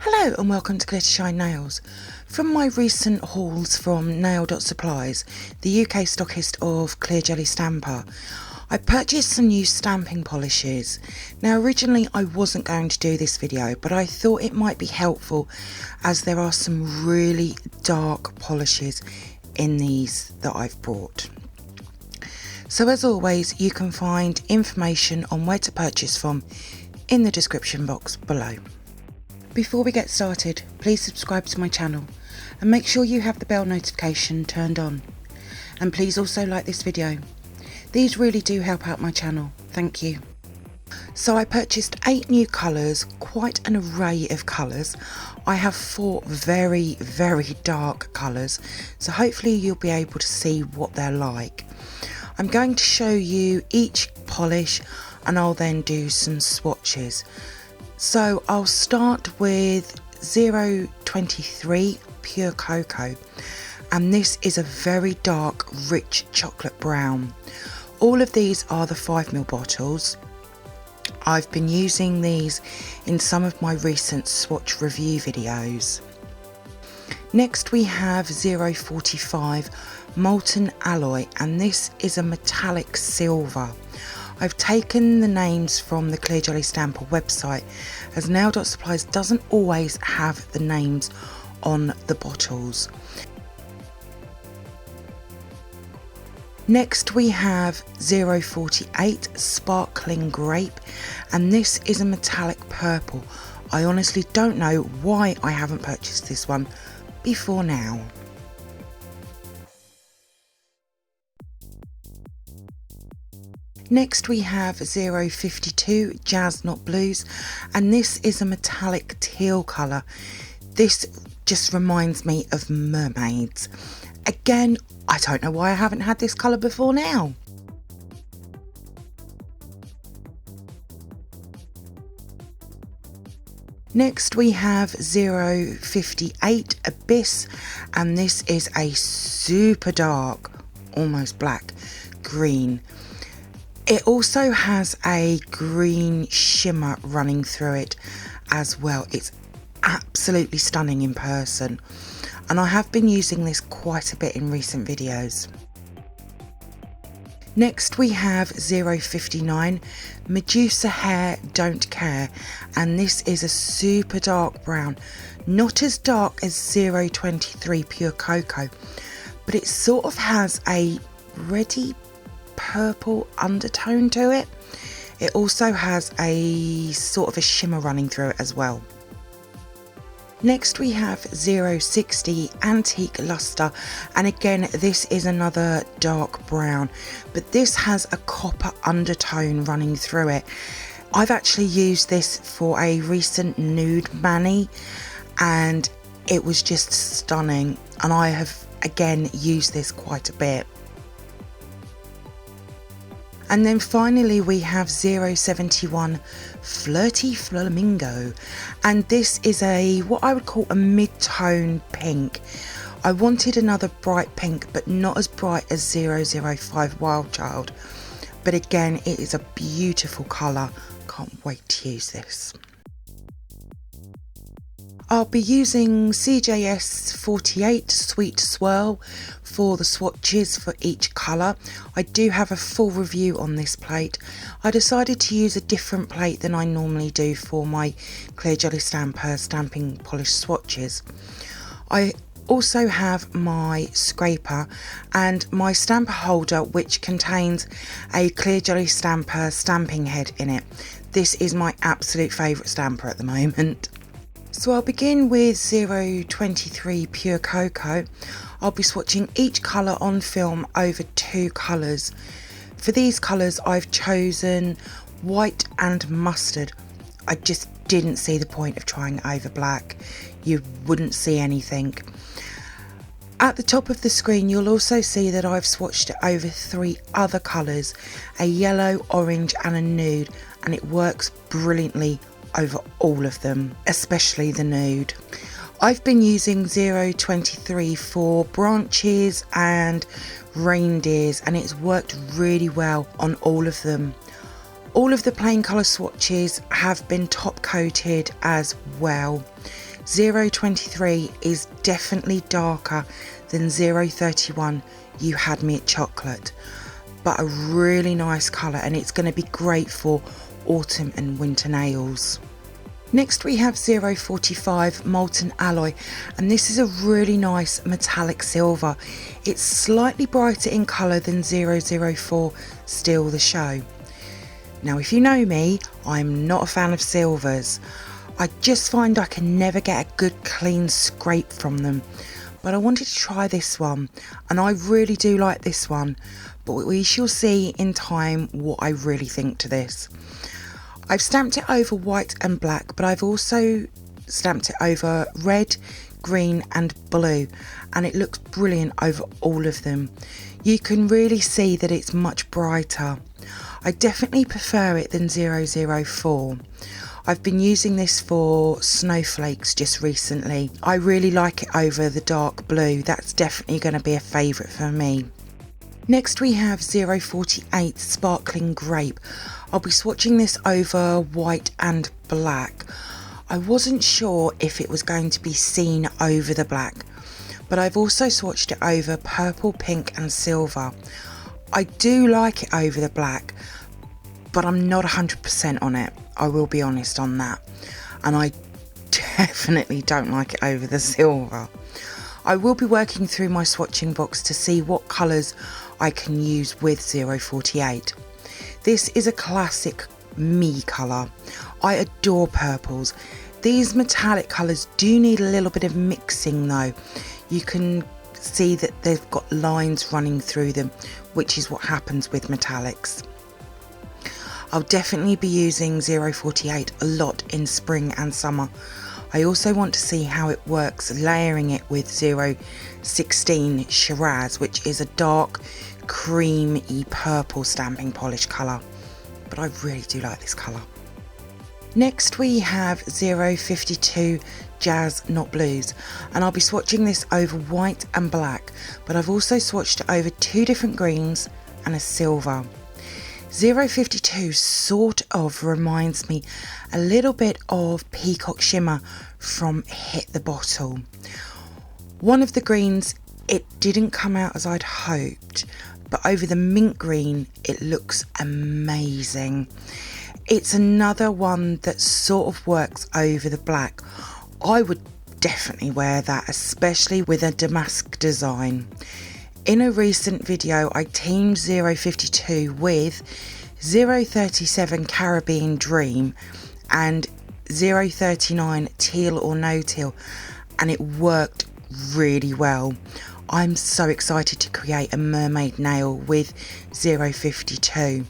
Hello and welcome to Glittershinenails. From my recent hauls from Nail.supplies, the UK stockist of clear jelly stamper, I purchased some new stamping polishes. Now originally I wasn't going to do this video, but I thought it might be helpful as there are some really dark polishes in these that I've bought. So as always, you can find information on where to purchase from in the description box below. Before we get started, please subscribe to my channel and make sure you have the bell notification turned on. And please also like this video. These really do help out my channel, thank you. So I purchased 8 new colours, quite an array of colours. I have 4 very dark colours, so hopefully you'll be able to see what they're like. I'm going to show you each polish and I'll then do some swatches. So I'll start with 023 Pure Cocoa, and this is a very dark rich chocolate brown. All of these are the 5ml bottles. I've been using these in some of my recent swatch review videos. Next we have 045 Molten Alloy, and this is a metallic silver. I've taken the names from the Clear Jelly Stamper website, as Nail.supplies doesn't always have the names on the bottles. Next we have 048 Sparkling Grape, and this is a metallic purple. I honestly don't know why I haven't purchased this one before now. Next we have 052 Jazz Not Blues, and this is a metallic teal colour. This just reminds me of mermaids. Again, I don't know why I haven't had this colour before now. Next we have 058 Abyss, and this is a super dark, almost black, green. It also has a green shimmer running through it as well. It's absolutely stunning in person, and I have been using this quite a bit in recent videos. Next we have 059 Medusa Hair Don't Care, and this is a super dark brown, not as dark as 023 Pure Cocoa, but it sort of has a reddy purple undertone to it. It also has a sort of a shimmer running through it as well. Next we have 060 Antique Luster, and again this is another dark brown, but this has a copper undertone running through it. I've actually used this for a recent nude mani and it was just stunning, and I have again used this quite a bit. And then finally we have 071 Flirty Flamingo, and this is a what I would call a mid-tone pink. I wanted another bright pink, but not as bright as 005 Wild Child, but again it is a beautiful colour. Can't wait to use this. I'll be using CJS 48 Sweet Swirl for the swatches for each colour. I do have a full review on this plate. I decided to use a different plate than I normally do for my Clear Jelly Stamper stamping polish swatches. I also have my scraper and my stamper holder, which contains a Clear Jelly Stamper stamping head in it. This is my absolute favourite stamper at the moment. So I'll begin with 023 Pure Cocoa. I'll be swatching each colour on film over 2 colours. For these colours I've chosen white and mustard. I just didn't see the point of trying over black. You wouldn't see anything. At the top of the screen you'll also see that I've swatched it over 3 other colours, a yellow, orange and a nude, and it works brilliantly over all of them, especially the nude. I've been using 023 for branches and reindeers, and it's worked really well on all of them. All of the plain colour swatches have been top coated as well. 023 is definitely darker than 031 You Had Me at Chocolate, but a really nice colour, and it's going to be great for autumn and winter nails. Next we have 045 Molten Alloy, and this is a really nice metallic silver. It's slightly brighter in colour than 004 Steal the Show. Now if you know me, I'm not a fan of silvers. I just find I can never get a good clean scrape from them, but I wanted to try this one, and I really do like this one, but we shall see in time what I really think to this. I've stamped it over white and black, but I've also stamped it over red, green and blue, and it looks brilliant over all of them. You can really see that it's much brighter. I definitely prefer it than 004. I've been using this for snowflakes just recently. I really like it over the dark blue. That's definitely going to be a favourite for me. Next we have 048 Sparkling Grape. I'll be swatching this over white and black. I wasn't sure if it was going to be seen over the black, but I've also swatched it over purple, pink and silver. I do like it over the black, but I'm not 100% on it. I will be honest on that. And I definitely don't like it over the silver. I will be working through my swatching box to see what colours I can use with 048. This is a classic me colour. I adore purples. These metallic colours do need a little bit of mixing though. You can see that they've got lines running through them, which is what happens with metallics. I'll definitely be using 048 a lot in spring and summer. I also want to see how it works layering it with 016 Shiraz, which is a dark creamy purple stamping polish colour, but I really do like this colour. Next we have 052 Jazz Not Blues, and I'll be swatching this over white and black, but I've also swatched it over two different greens and a silver. 052 sort of reminds me a little bit of Peacock Shimmer from Hit the Bottle. One of the greens, it didn't come out as I'd hoped, but over the mint green it looks amazing. It's another one that sort of works over the black. I would definitely wear that, especially with a damask design. In a recent video I teamed 052 with 037 Caribbean Dream and 039 Teal or No Teal, and it worked really well. I'm so excited to create a mermaid nail with 052.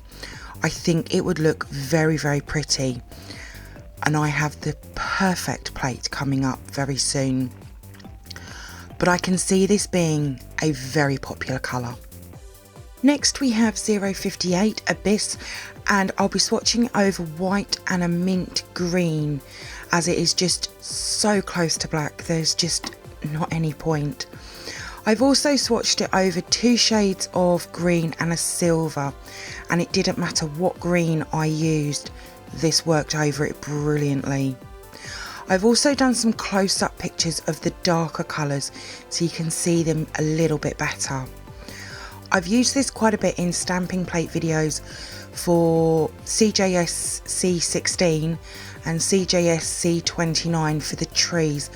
I think it would look very, very pretty, and I have the perfect plate coming up very soon. But I can see this being a very popular colour. Next we have 058 Abyss, and I'll be swatching over white and a mint green, as it is just so close to black, there's just not any point. I've also swatched it over two shades of green and a silver, and it didn't matter what green I used, this worked over it brilliantly. I've also done some close-up pictures of the darker colours so you can see them a little bit better. I've used this quite a bit in stamping plate videos for CJS C16 and CJS C29 for the trees,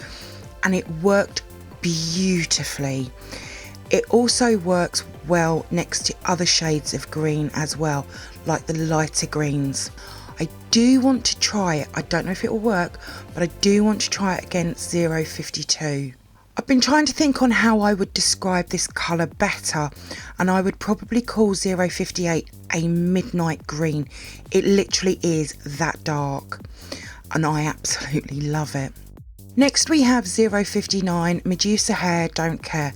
and it worked beautifully. It also works well next to other shades of green as well, like the lighter greens. I do want to try it. I don't know if it will work, but I do want to try it against 052. I've been trying to think on how I would describe this colour better, and I would probably call 058 a midnight green. It literally is that dark, and I absolutely love it. Next we have 059 Medusa Hair Don't Care.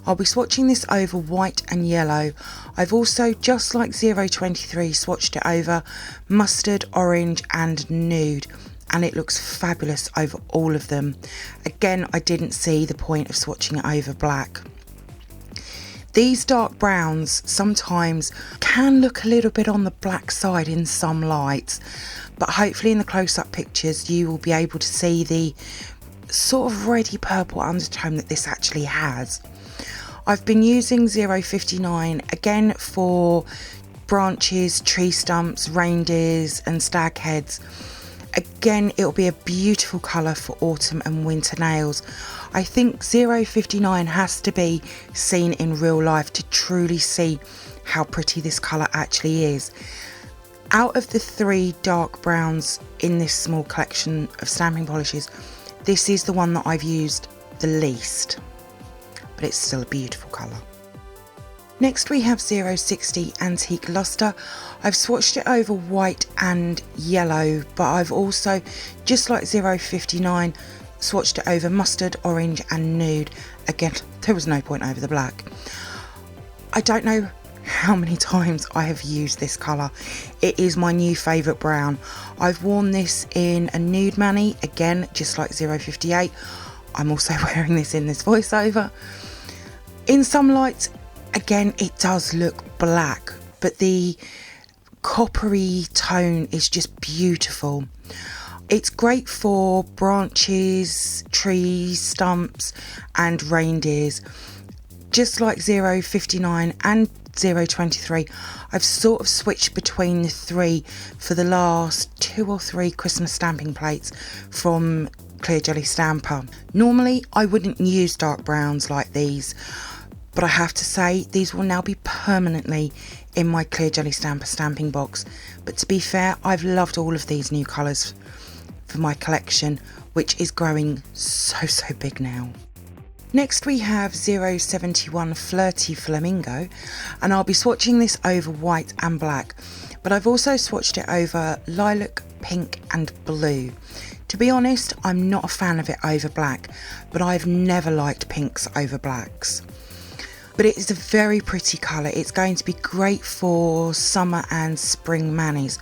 I'll be swatching this over white and yellow. I've also, just like 023, swatched it over mustard, orange and nude, and it looks fabulous over all of them. Again, I didn't see the point of swatching it over black. These dark browns sometimes can look a little bit on the black side in some lights, but hopefully in the close-up pictures you will be able to see the sort of reddy purple undertone that this actually has. I've been using 059 again for branches, tree stumps, reindeers and stag heads. Again, it'll be a beautiful colour for autumn and winter nails. I think 059 has to be seen in real life to truly see how pretty this colour actually is. Out of the 3 dark browns in this small collection of stamping polishes, this is the one that I've used the least, but it's still a beautiful colour. Next we have 060 Antique Luster. I've swatched it over white and yellow, but I've also, just like 059, swatched it over mustard, orange and nude. Again, there was no point over the black. I don't know how many times I have used this colour. It is my new favourite brown. I've worn this in a nude mani, again, just like 058. I'm also wearing this in this voiceover. In some lights, again, it does look black, but the coppery tone is just beautiful. It's great for branches, trees, stumps and reindeers. Just like 059 and 023, I've sort of switched between the 3 for the last 2 or 3 Christmas stamping plates from Clear Jelly Stamper. Normally I wouldn't use dark browns like these, but I have to say these will now be permanently in my Clear Jelly Stamper stamping box. But to be fair, I've loved all of these new colours for my collection, which is growing so big now. Next we have 071 Flirty Flamingo, and I'll be swatching this over white and black, but I've also swatched it over lilac, pink and blue. To be honest, I'm not a fan of it over black, but I've never liked pinks over blacks. But it is a very pretty colour. It's going to be great for summer and spring manis,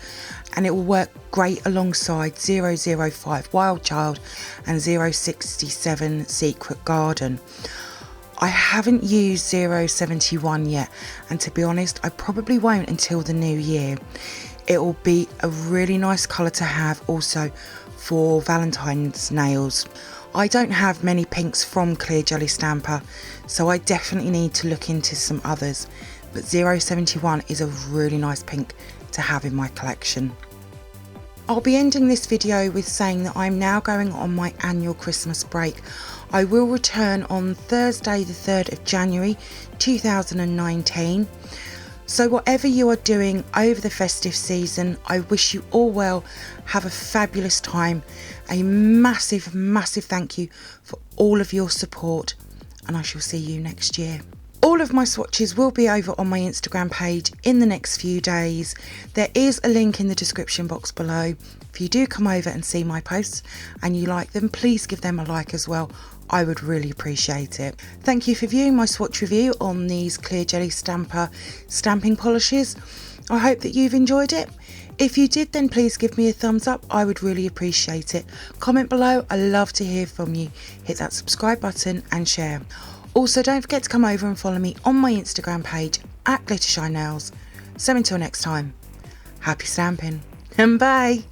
and it will work great alongside 005 Wild Child and 067 Secret Garden. I haven't used 071 yet, and to be honest, I probably won't until the new year. It will be a really nice colour to have also for Valentine's nails. I don't have many pinks from Clear Jelly Stamper, so I definitely need to look into some others, but 071 is a really nice pink to have in my collection. I'll be ending this video with saying that I'm now going on my annual Christmas break. I will return on Thursday the 3rd of January 2019. So whatever you are doing over the festive season, I wish you all well, have a fabulous time, a massive thank you for all of your support, and I shall see you next year. All of my swatches will be over on my Instagram page in the next few days. There is a link in the description box below. If you do come over and see my posts and you like them, please give them a like as well. I would really appreciate it. Thank you for viewing my swatch review on these Clear Jelly Stamper stamping polishes. I hope that you've enjoyed it. If you did, then please give me a thumbs up. I would really appreciate it. Comment below. I love to hear from you. Hit that subscribe button and share. Also, don't forget to come over and follow me on my Instagram page at glittershinenails. So until next time, happy stamping and bye.